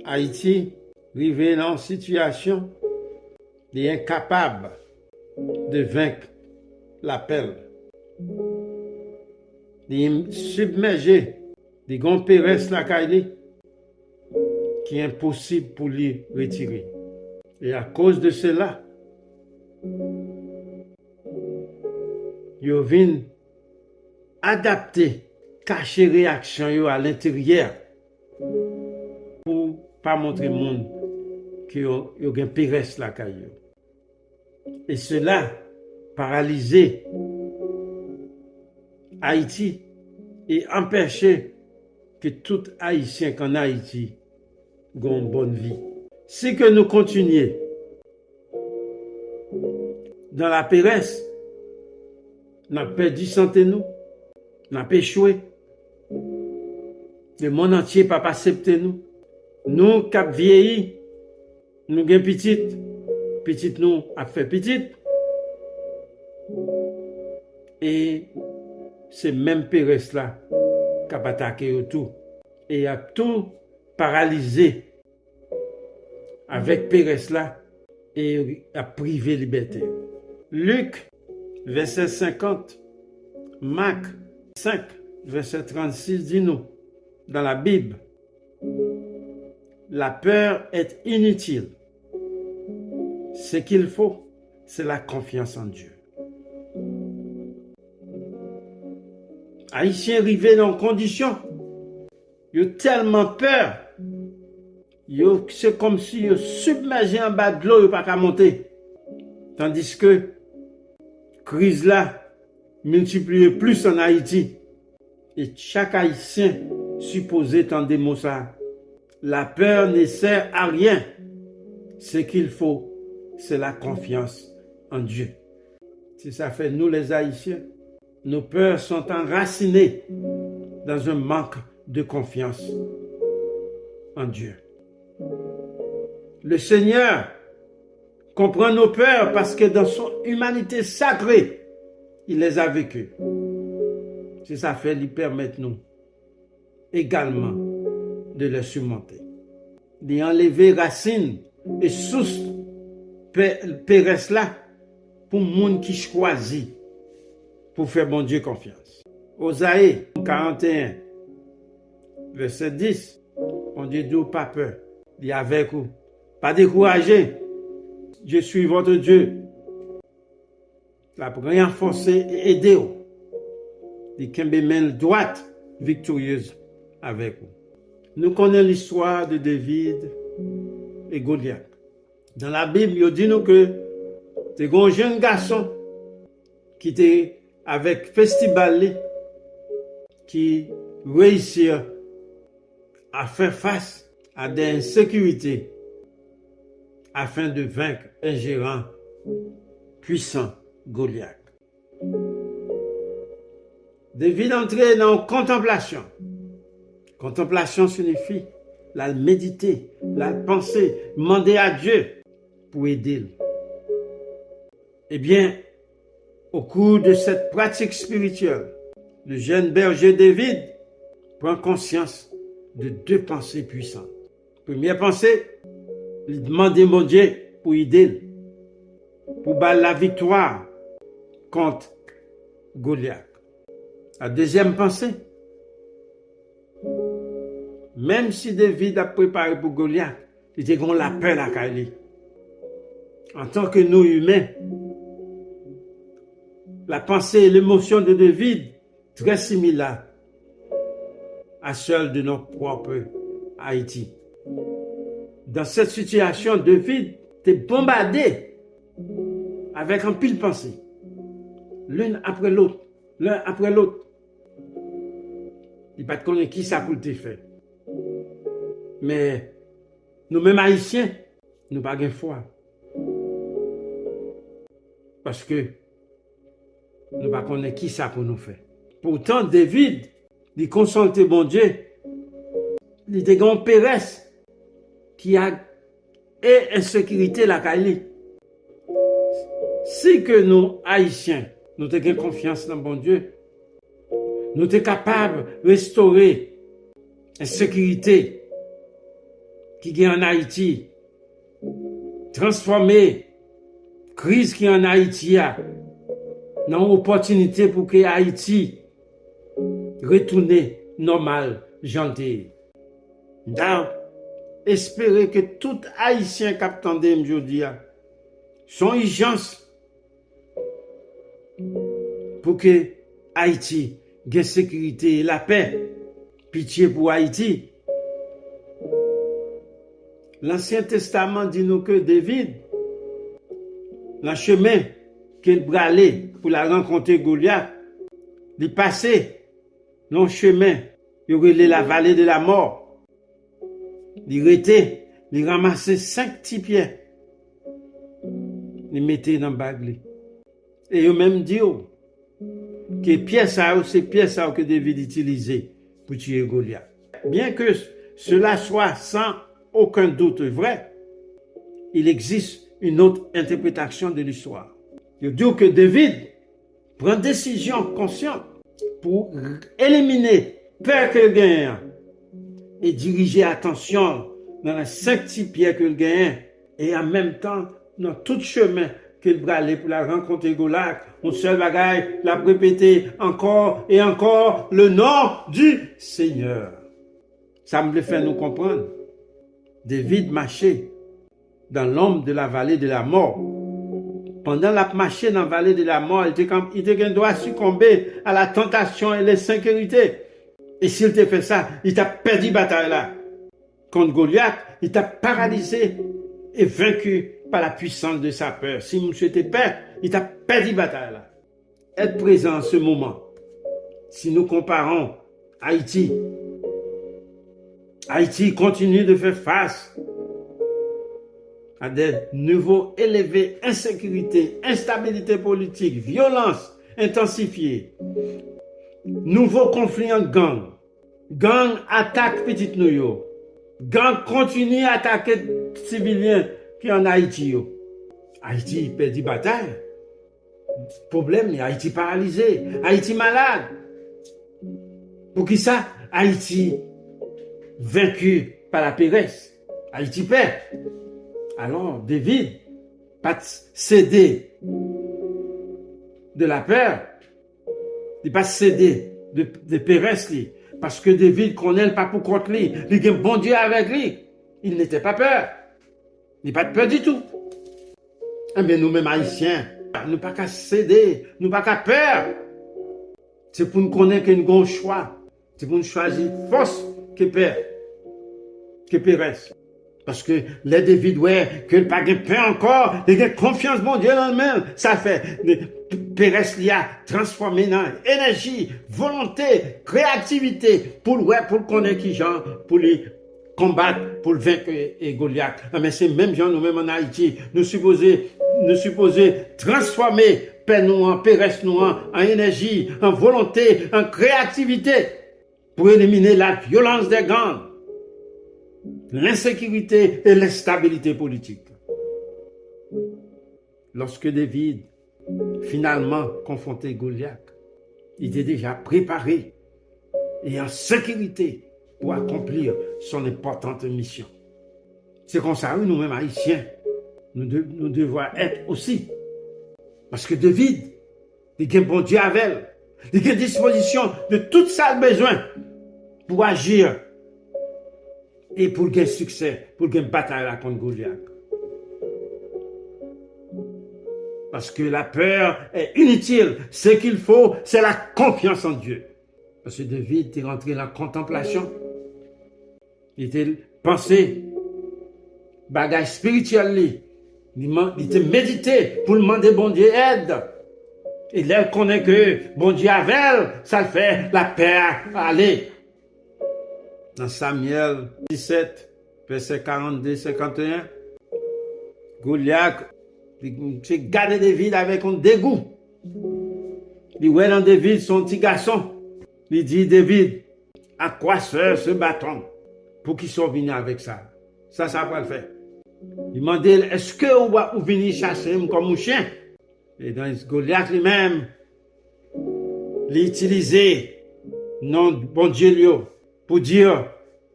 Haïti arrivé dans une situation d'incapable de vaincre l'appel, de submerger, de gonpérer la caille qui est impossible pour lui retirer. Et à cause de cela, il vient adapter, cacher réaction à l'intérieur pour pas montrer au monde qu'il y a un pérès la caille. Et cela paralyser Haïti et empêcher que tout Haïtien qu'en Haïti ait une bonne vie. Si que nous continuons dans la péresse, nous avons perdu santé nous, nous avons échoué. Le monde entier n'a pas accepté nous. Nous qui avons vieilli, nous avons petite nous a fait petite. Et c'est même péresse là qui a attaqué tout. Et a tout paralysé avec péresse là et a privé liberté. Luc, verset 50, Marc 5, verset 36 dit nous, dans la Bible, la peur est inutile. Ce qu'il faut, c'est la confiance en Dieu. Haïtiens arrivés dans une condition, ils ont tellement peur, c'est comme si ils submergés en bas de l'eau, ils ne peuvent pas monter. Tandis que crise là multipliée plus en Haïti. Et chaque Haïtien supposé entendre des mots ça. La peur ne sert à rien. Ce qu'il faut, c'est la confiance en Dieu. Si ça fait nous les Haïtiens, nos peurs sont enracinées dans un manque de confiance en Dieu. Le Seigneur comprend nos peurs parce que dans son humanité sacrée, il les a vécues. Si ça fait lui permettre nous également de les surmonter. D'y enlever racines et sources péresse là pour le monde qui choisit pour faire bon Dieu confiance. Osaïe 41, verset 10, on dit d'où pas peur, dit avec vous, pas décourager, je suis votre Dieu. La pour renforcer et aider vous. Dit qu'il y main droite victorieuse avec vous. Nous connaissons l'histoire de David et Goliath. Dans la Bible, il dit nous que c'est un jeune garçon qui était avec festival qui réussit à faire face à des insécurités afin de vaincre un géant puissant, Goliath. David entrait dans la contemplation. Contemplation signifie la méditer, la penser, demander à Dieu pour aider. Eh bien, au cours de cette pratique spirituelle, le jeune berger David prend conscience de deux pensées puissantes. Première pensée, il demande à Dieu pour aider, pour battre la victoire contre Goliath. La deuxième pensée, même si David a préparé pour Goliath, il était qu'on l'appelle à Kali. En tant que nous humains, la pensée et l'émotion de David très similaires à celle de notre propre Haïti. Dans cette situation, David était bombardé avec un pile pensée, l'une après l'autre, l'un après l'autre. Il ne connaît pas qui ça pour te faire. Mais nous-mêmes Haïtiens, nous n'avons pas de foi. Parce que nous ne connaissons pas qui ça pour nous faire. Pourtant, David, il consultait bon Dieu. Il était grand péresse qui a et insécurité la Kali. Si que nous, Haïtiens, nous avons confiance dans bon Dieu. Nous sommes capables de restaurer la sécurité qui est en Haïti, transformer la crise qui est en Haïti dans une opportunité pour que Haïti retourne normal, gentil. Donc, espérer que tout Haïtien qui attendait aujourd'hui son urgence pour que Haïti ait sécurité et la paix. Pitié pour Haïti. L'Ancien Testament dit nous que David, dans le chemin qu'il bralait pour la rencontrer Goliath, il passait dans le chemin, il relait la vallée de la mort. Il ramassait 5 petits pieds. Il mettait dans le bague. Et il même dit que pièces c'est pièces que David utilisait pour tuer Goliath. Bien que cela soit sans aucun doute vrai, il existe une autre interprétation de l'histoire. Il dit que David prend une décision consciente pour éliminer peur qu'il gagne et diriger attention dans les 5 petits pieds qu'il gagne et en même temps dans tout chemin qu'il bralait pour la rencontrer Goliath, mon seul bagaille l'a répété encore et encore le nom du Seigneur. Ça me fait nous comprendre. David marchait dans l'ombre de la vallée de la mort. Pendant la marché dans la vallée de la mort, il doit succomber à la tentation et l'insécurité. Et s'il te fait ça, il t'a perdu la bataille là. Contre Goliath, il t'a paralysé et vaincu par la puissance de sa peur. Si monsieur était peur, il t'a perdu la bataille là. Être présent en ce moment. Si nous comparons Haïti, Haïti continue de faire face à des niveaux élevés, insécurité, instabilité politique, violence intensifiée, nouveaux conflits en gang. Gang attaque Petite New York. Gang continue à attaquer civiliens qui en Haïti. Haïti perd des batailles. Problème, Haïti paralysé, Haïti malade. Pour qui ça? Haïti vaincu par la péresse. Haïti perd. Alors, David, pas cédé de la peur, il pas cédé de péresse, parce que David connaît pas pour contre lui, il a bon Dieu avec lui, il n'était pas peur, il n'a pas de peur du tout. Eh bien, nous-mêmes haïtiens, nous pas qu'à céder, nous pas qu'à peur. C'est pour nous connaître qu'il y a un choix, c'est pour nous choisir force que peur, que péresse. Parce que les David, ouais, que le pas de peur encore, il a confiance, bon Dieu, dans le même. Ça fait, Pérez l'ia transformé dans énergie, volonté, créativité, pour le connaître qui gens, pour les combattre, pour le vaincre et Goliath. Mais c'est même gens, nous-mêmes en Haïti, nous supposons transformer Père nous en Pérez nous en énergie, en volonté, en créativité, pour éliminer la violence des gangs, l'insécurité et l'instabilité politique. Lorsque David finalement confronté Goliath, il était déjà préparé et en sécurité pour accomplir son importante mission. C'est comme ça, nous-mêmes haïtiens, nous devons être aussi. Parce que David, il a un bon Dieu avec elle. Il a disposition de tout ça besoin pour agir et pour gagner succès, pour gagner bataille contre Goliath. Parce que la peur est inutile. Ce qu'il faut, c'est la confiance en Dieu. Parce que David est rentré dans la contemplation. Il était pensé, bagage spirituel. Il était médité pour demander bon Dieu aide. Et là, il connaît que bon Dieu avec, ça le fait la paix aller. Dans Samuel 17, verset 42-51, Goliath, il garde David avec un dégoût. Il voit dans David son petit garçon. Il dit, David, à quoi sert ce bâton pour qu'il soit venu avec ça? Ça va le faire. Il demandait, est-ce que vous venez chasser comme un chien? Et dans Goliath lui-même, l'utiliser, non, bon Dieu, pour dire,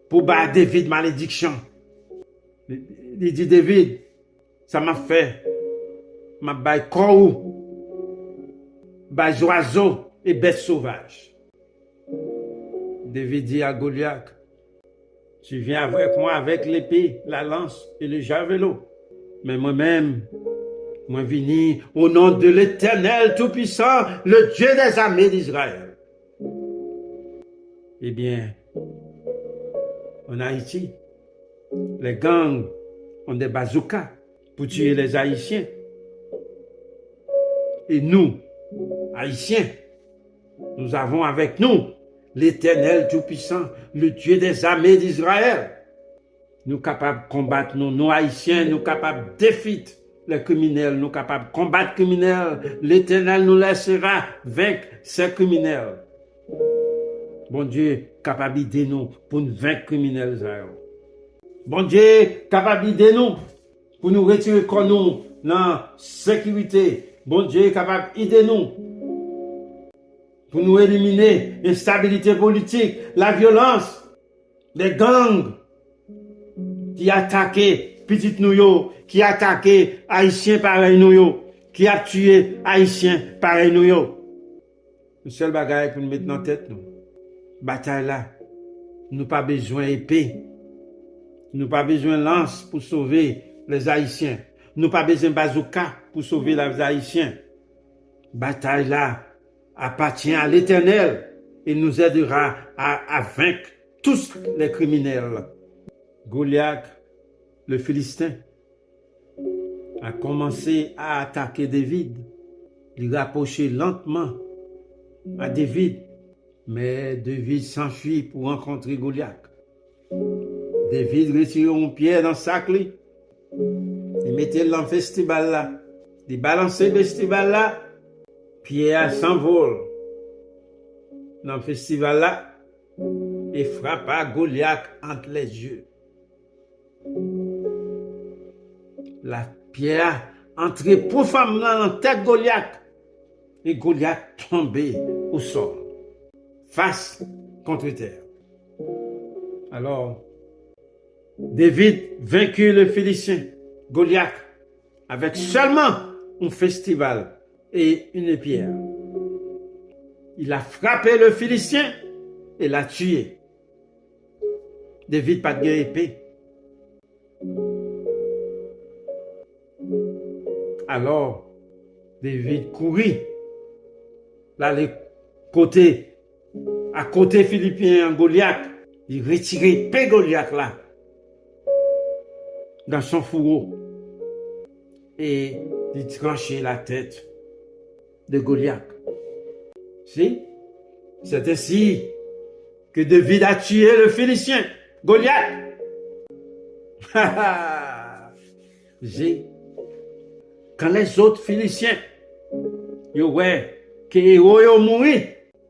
pour battre David malédiction. Il dit, David, ça m'a fait, m'a baille corps, baille oiseau et bête sauvage. David dit à Goliath, tu viens avec moi avec l'épée, la lance et le javelot. Mais moi-même, moi vini au nom de l'Éternel Tout-Puissant, le Dieu des armées d'Israël. Eh bien, en Haïti, les gangs ont des bazookas pour tuer les Haïtiens. Et nous, Haïtiens, nous avons avec nous l'Éternel Tout-Puissant, le Dieu des armées d'Israël. Nous capables de combattre nous Haïtiens, nous capables de défier les criminels, nous capables de combattre les criminels. L'Éternel nous laissera vaincre ces criminels. Bon Dieu, capable d'aider nous pour nous vaincre les criminels. Bon Dieu, capable d'aider nous pour nous retirer comme nous dans la sécurité. Bon Dieu, capable d'aider nous pour nous éliminer l'instabilité politique, la violence, les gangs qui attaquaient petite nous, qui attaquaient Haïtiens pareil nous, qui a tué Haïtiens pareil nous. Le seul bagage pour nous mettre dans la tête, nous, bataille là, nous pas besoin d'épée, nous pas besoin de lance pour sauver les Haïtiens, nous pas besoin de bazooka pour sauver les Haïtiens. Bataille là appartient à l'Éternel et nous aidera à vaincre tous les criminels. Goliath, le Philistin, a commencé à attaquer David. Il rapprochait lentement à David, mais David s'enfuit pour rencontrer Goliath. David retire une pierre dans sa clé. Il mettait dans le festival là. Il balançait le festival là. Pierre s'envole dans le festival là et frappa Goliath entre les yeux. La pierre entrait profondément dans la tête de Goliath et Goliath tombait au sol, face contre terre. Alors, David vaincu le Philistin, Goliath, avec seulement un festival et une pierre. Il a frappé le Philistin et l'a tué. David pas de épée. Alors, David courit, l'aller à côté Philippien Goliath, il retirait l'épée Goliath là, dans son fourreau, et il tranchait la tête de Goliath. Si? C'est ainsi que David a tué le Philistin, Goliath. Quand les autres Philistins, yo ouais, que héros yo mouri,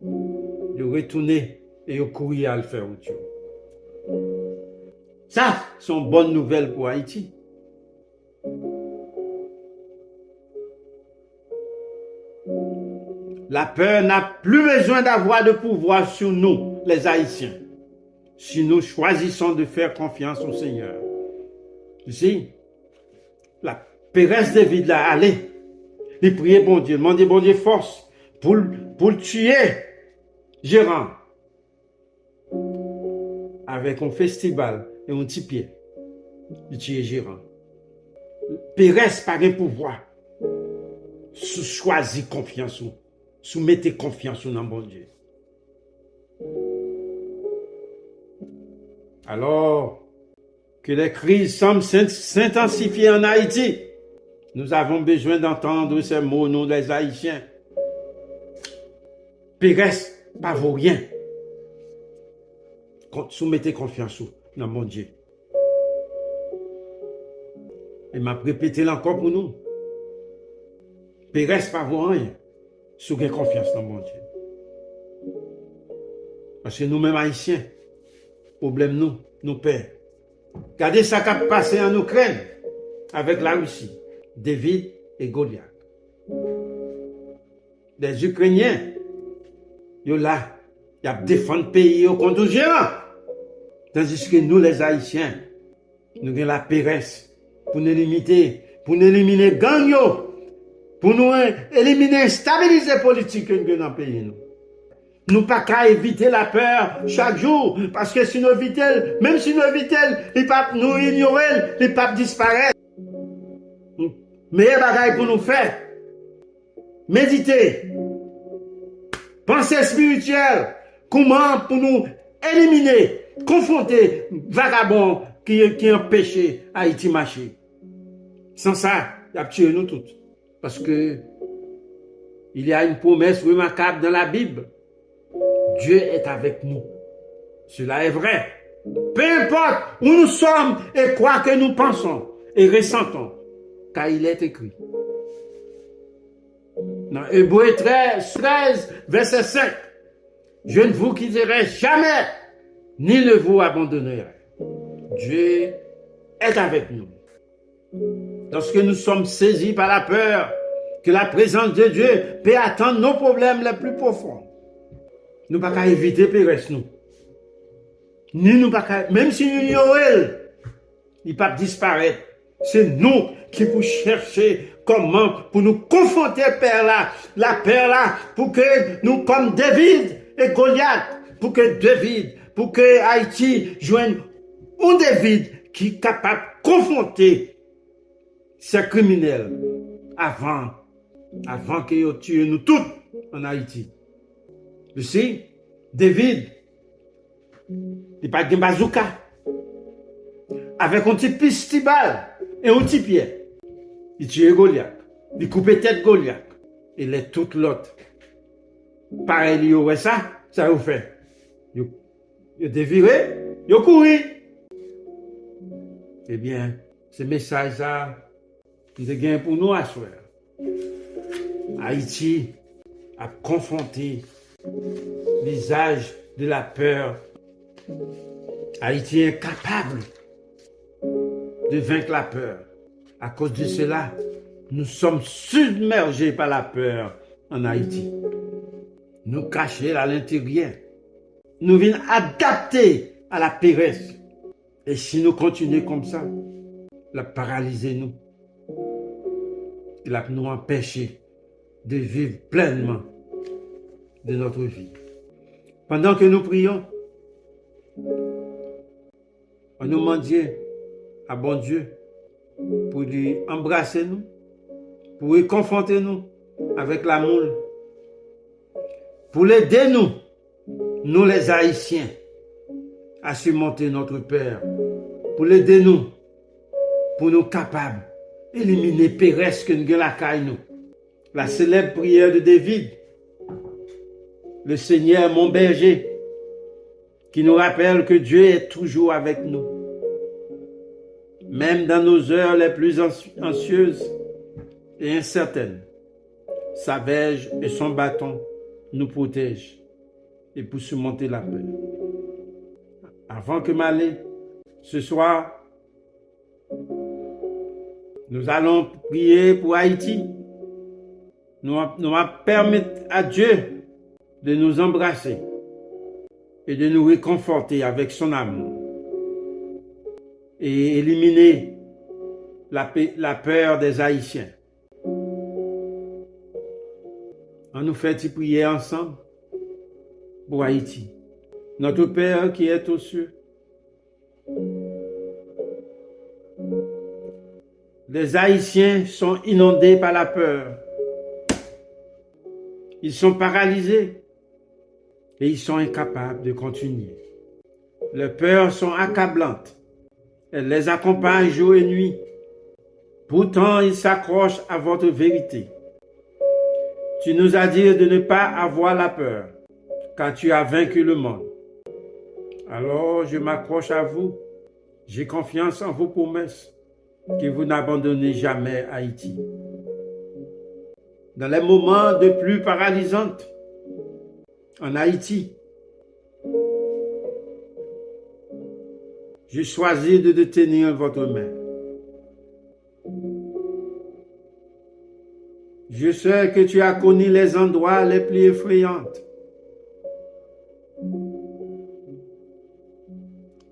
yo retourné et yo couru à le faire autre chose. Ça, sont bonnes nouvelles pour Haïti. La peur n'a plus besoin d'avoir de pouvoir sur nous, les Haïtiens, si nous choisissons de faire confiance au Seigneur. Si, la Pérez David là, allez, il priait bon Dieu, demandait bon Dieu force pour le tuer, Gérant, avec un festival et un petit pied, il tuer Gérant. Pérez par un pouvoir, choisit confiance ou soumettez confiance dans bon Dieu. Alors que les crises semblent s'intensifier en Haïti, nous avons besoin d'entendre ces mots, nous les Haïtiens. Pérez, pas vaut rien. Soumettez confiance dans mon Dieu. Et m'a répété encore pour nous. Pérez, pas vaut rien. Soyez confiance dans mon Dieu. Parce que nous-mêmes Haïtiens, problème nous perd. Regardez ça qui a passé en Ukraine avec la Russie, David et Goliath. Les Ukrainiens yo là, y a défendre le pays au contre géant. Tandis que nous, les Haïtiens, nous avons la péresse pour nous limiter, pour nous éliminer gang yo, pour nous éliminer l'instabilité politique que nous avons dans le pays. Nous pas qu'à éviter la peur chaque jour, parce que si nous évitons, même si nous évitons, les papes nous ignorer, les papes disparaissent. Meilleur bagaille pour nous faire, méditer, pensée spirituelle, comment pour nous éliminer, confronter vagabonds qui empêchent Haïti marcher. Sans ça, il a tué nous tous. Parce que il y a une promesse remarquable dans la Bible. Dieu est avec nous. Cela est vrai. Peu importe où nous sommes et quoi que nous pensons et ressentons, car il est écrit. Dans Hébreux 13, verset 5, je ne vous quitterai jamais, ni ne vous abandonnerai. Dieu est avec nous. Lorsque nous sommes saisis par la peur, que la présence de Dieu peut attendre nos problèmes les plus profonds. Nous ne pouvons pas éviter Pérez, nous. Ni nous pas, même si nous ignorons, il ne peut pas disparaître. C'est nous qui pouvons chercher comment pour nous confronter Père là, la Père là, pour que nous, comme David et Goliath, pour que Haïti joigne un David qui est capable de confronter ces criminels avant qu'ils tuent nous tous en Haïti. Vous savez, David, il n'a pas de bazooka. Avec un petit pistibal et un petit pied, il tue Goliath. Il coupe tête Goliath. Et les toutes l'autre. Pareil, ouais, ça vous fait. Il déviré, il couru. Eh bien, ce message-là, il est gain pour nous à soir. Haïti a confronté l'usage de la peur. Haïti est incapable de vaincre la peur. À cause de cela, nous sommes submergés par la peur en Haïti. Nous cachés à l'intérieur. Nous venons adapter à la péresse. Et si nous continuons comme ça, la paralyser nous. Il va nous empêcher de vivre pleinement de notre vie. Pendant que nous prions, on nous demande à bon Dieu pour lui embrasser nous, pour lui confronter nous avec l'amour, pour l'aider nous les Haïtiens, à surmonter notre peur, pour l'aider pour nous capables d'éliminer Pérez que nous la caille nous. La célèbre prière de David, le Seigneur mon berger, qui nous rappelle que Dieu est toujours avec nous. Même dans nos heures les plus anxieuses et incertaines, sa verge et son bâton nous protègent et pour surmonter la peur. Avant que m'aller, ce soir, nous allons prier pour Haïti. Nous allons permettre à Dieu de nous embrasser et de nous réconforter avec son amour et éliminer la peur des Haïtiens. On nous fait prier ensemble pour Haïti. Notre Père qui est aux cieux, les Haïtiens sont inondés par la peur. Ils sont paralysés et ils sont incapables de continuer. Les peurs sont accablantes. Elles les accompagnent jour et nuit. Pourtant, ils s'accrochent à votre vérité. Tu nous as dit de ne pas avoir la peur, car tu as vaincu le monde. Alors, je m'accroche à vous. J'ai confiance en vos promesses, que vous n'abandonnez jamais Haïti. Dans les moments de pluie paralysante en Haïti, je choisis de tenir votre main. Je sais que tu as connu les endroits les plus effrayants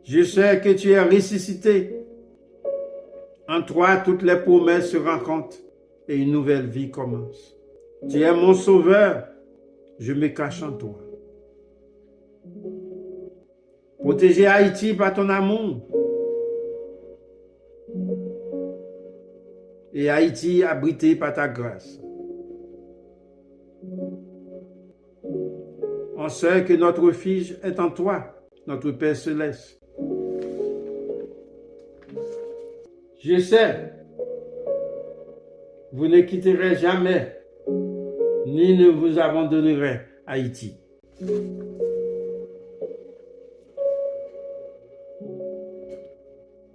Je sais que tu es ressuscité. En toi, toutes les promesses se rencontrent et une nouvelle vie commence. Tu es mon sauveur. Je me cache en toi. Protégez Haïti par ton amour. Et Haïti abrité par ta grâce. On sait que notre refuge est en toi, notre Père céleste. Je sais, vous ne quitterez jamais, ni ne vous abandonnerez, Haïti.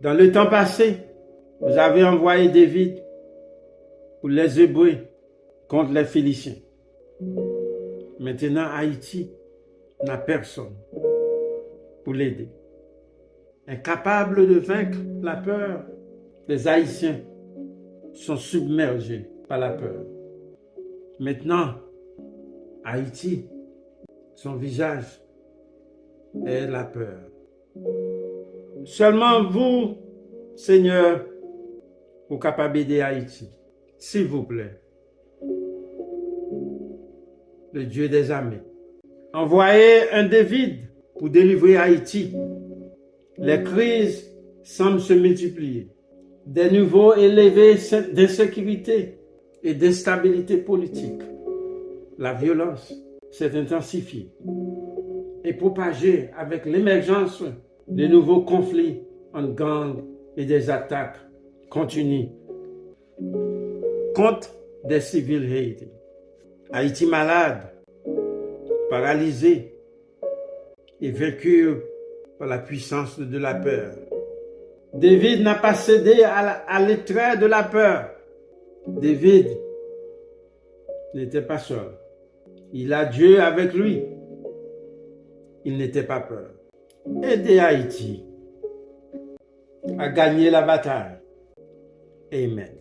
Dans le temps passé, vous avez envoyé David pour les Hébreux contre les Philistins. Maintenant, Haïti n'a personne pour l'aider. Incapable de vaincre la peur, les Haïtiens sont submergés par la peur. Maintenant, Haïti, son visage est la peur. Seulement vous, Seigneur, vous êtes capable d'aider Haïti. S'il vous plaît. Le Dieu des armées. Envoyez un David pour délivrer Haïti. Les crises semblent se multiplier. Des niveaux élevés d'insécurité et d'instabilité politique. La violence s'est intensifiée et propagée avec l'émergence de nouveaux conflits en gangs et des attaques continues contre des civils haïtiens. Haïti malade, paralysé et vaincu par la puissance de la peur. David n'a pas cédé à l'étreint de la peur. David n'était pas seul. Il a Dieu avec lui. Il n'était pas peur. Aidez Haïti à gagner la bataille. Amen.